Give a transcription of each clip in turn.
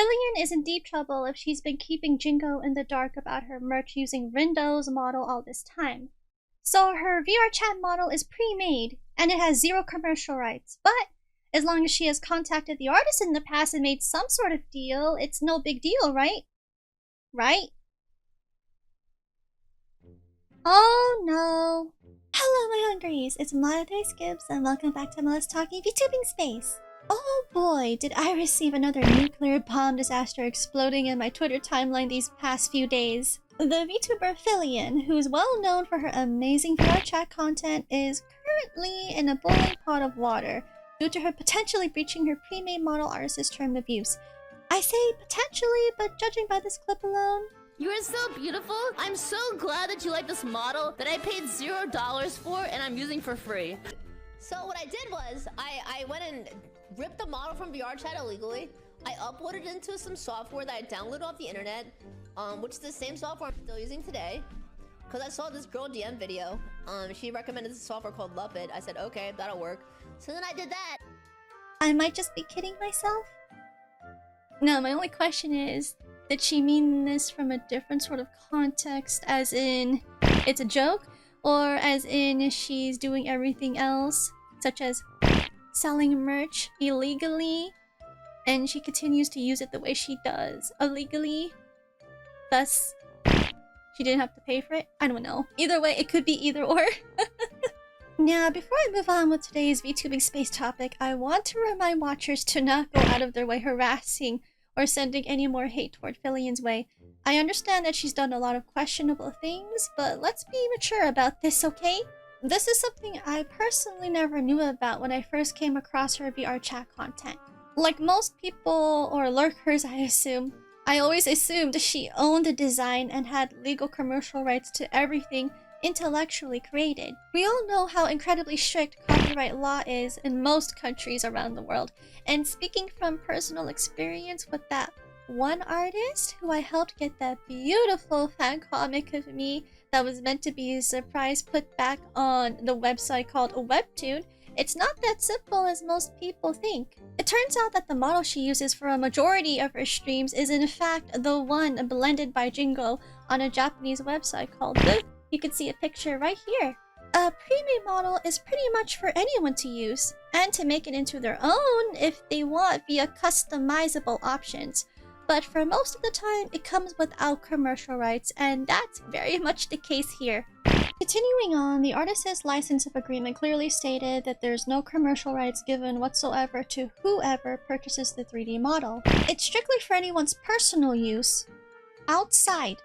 Filian is in deep trouble if she's been keeping Jingo in the dark about her merch using Rindo's model all this time. So her VR chat model is pre-made, and it has 0 commercial rights, but as long as she has contacted the artist in the past and made some sort of deal, it's no big deal, right? Right? Oh no! Hello my hungries, it's Miella Threescoopes and welcome back to Miella's Talking VTubing Space. Oh boy, did I receive another nuclear bomb disaster exploding in my Twitter timeline these past few days. The VTuber Filian, who's well known for her amazing VR chat content, is currently in a boiling pot of water due to her potentially breaching her pre-made model artist's term of use. I say potentially, but judging by this clip alone... You are so beautiful. I'm so glad that you like this model that I paid $0 for and I'm using for free. So what I did was, I went and ripped the model from VRChat illegally. I uploaded it into some software that I downloaded off the internet, which is the same software I'm still using today. Because I saw this girl DM video. She recommended this software called Love It. I said, okay, that'll work. So then I did that. I might just be kidding myself. No, my only question is, did she mean this from a different sort of context, as in it's a joke, or as in she's doing everything else, such as selling merch illegally, and she continues to use it the way she does, illegally, thus she didn't have to pay for it? I don't know. Either way, it could be either or. Now, before I move on with today's VTubing space topic, I want to remind watchers to not go out of their way harassing or sending any more hate toward Filian's way. I understand that she's done a lot of questionable things, but let's be mature about this, okay? This is something I personally never knew about when I first came across her VR chat content. Like most people, or lurkers I assume, I always assumed she owned the design and had legal commercial rights to everything intellectually created. We all know how incredibly strict copyright law is in most countries around the world, and speaking from personal experience with that one artist who I helped get that beautiful fan comic of me that was meant to be a surprise put back on the website called a webtoon, it's not that simple as most people think. It turns out that the model she uses for a majority of her streams is in fact the one blended by Jingo on a Japanese website called Eeee. You can see a picture right here. A pre-made model is pretty much for anyone to use, and to make it into their own if they want via customizable options. But for most of the time, it comes without commercial rights, and that's very much the case here. Continuing on, the artist's license of agreement clearly stated that there's no commercial rights given whatsoever to whoever purchases the 3D model. It's strictly for anyone's personal use, outside,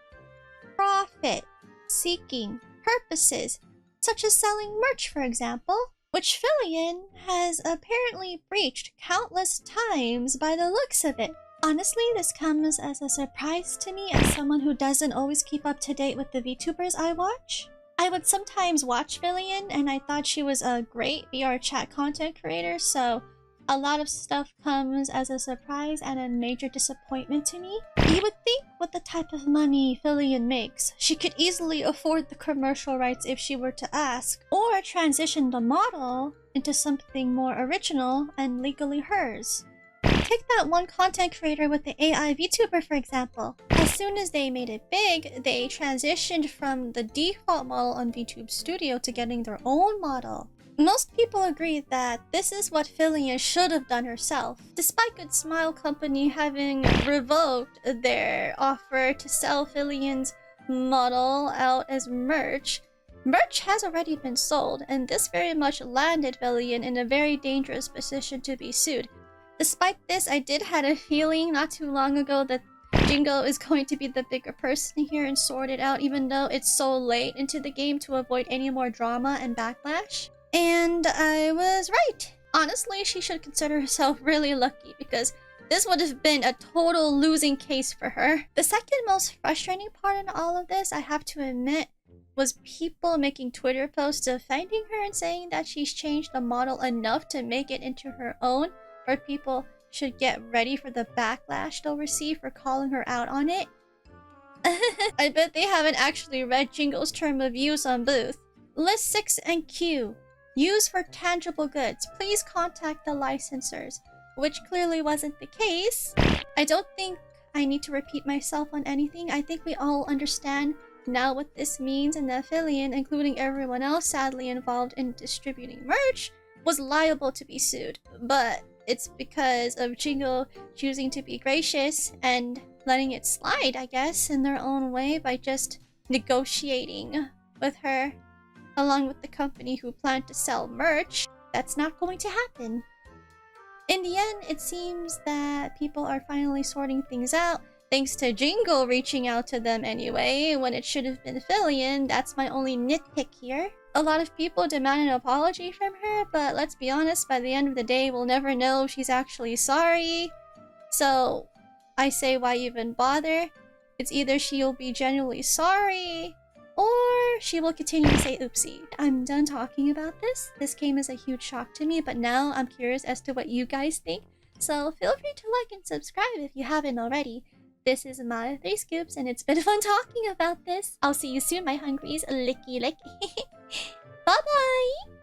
profit seeking purposes, such as selling merch, for example, which Filian has apparently breached countless times by the looks of it. Honestly, this comes as a surprise to me as someone who doesn't always keep up to date with the VTubers I watch. I would sometimes watch Filian and I thought she was a great VR chat content creator, so a lot of stuff comes as a surprise and a major disappointment to me. You would think with the type of money Filian makes, she could easily afford the commercial rights if she were to ask, or transition the model into something more original and legally hers. Take that one content creator with the AI VTuber for example. As soon as they made it big, they transitioned from the default model on VTube Studio to getting their own model. Most people agree that this is what Filian should have done herself. Despite Good Smile Company having revoked their offer to sell Filian's model out as merch, merch has already been sold, and this very much landed Filian in a very dangerous position to be sued. Despite this, I did have a feeling not too long ago that Jingo is going to be the bigger person here and sort it out, even though it's so late into the game to avoid any more drama and backlash. And I was right. Honestly, she should consider herself really lucky because this would have been a total losing case for her. The second most frustrating part in all of this, I have to admit, was people making Twitter posts defending her and saying that she's changed the model enough to make it into her own, where people should get ready for the backlash they'll receive for calling her out on it. I bet they haven't actually read Jingo's term of use on Booth. List 6 and Q. Use for tangible goods. Please contact the licensors. Which clearly wasn't the case. I don't think I need to repeat myself on anything. I think we all understand now what this means, and that Filian, including everyone else sadly involved in distributing merch, was liable to be sued. But it's because of Jingle choosing to be gracious and letting it slide, I guess, in their own way by just negotiating with her along with the company who planned to sell merch. That's not going to happen. In the end, it seems that people are finally sorting things out, thanks to Jingle reaching out to them anyway, when it should have been Filian. That's my only nitpick here. A lot of people demand an apology from her, but let's be honest, by the end of the day, we'll never know if she's actually sorry. So, I say, why even bother? It's either she'll be genuinely sorry, or she will continue to say oopsie. I'm done talking about this. This came as a huge shock to me, but now I'm curious as to what you guys think. So feel free to like and subscribe if you haven't already. This is my Threescoopes, and it's been fun talking about this. I'll see you soon, my hungries. Licky licky. Bye bye!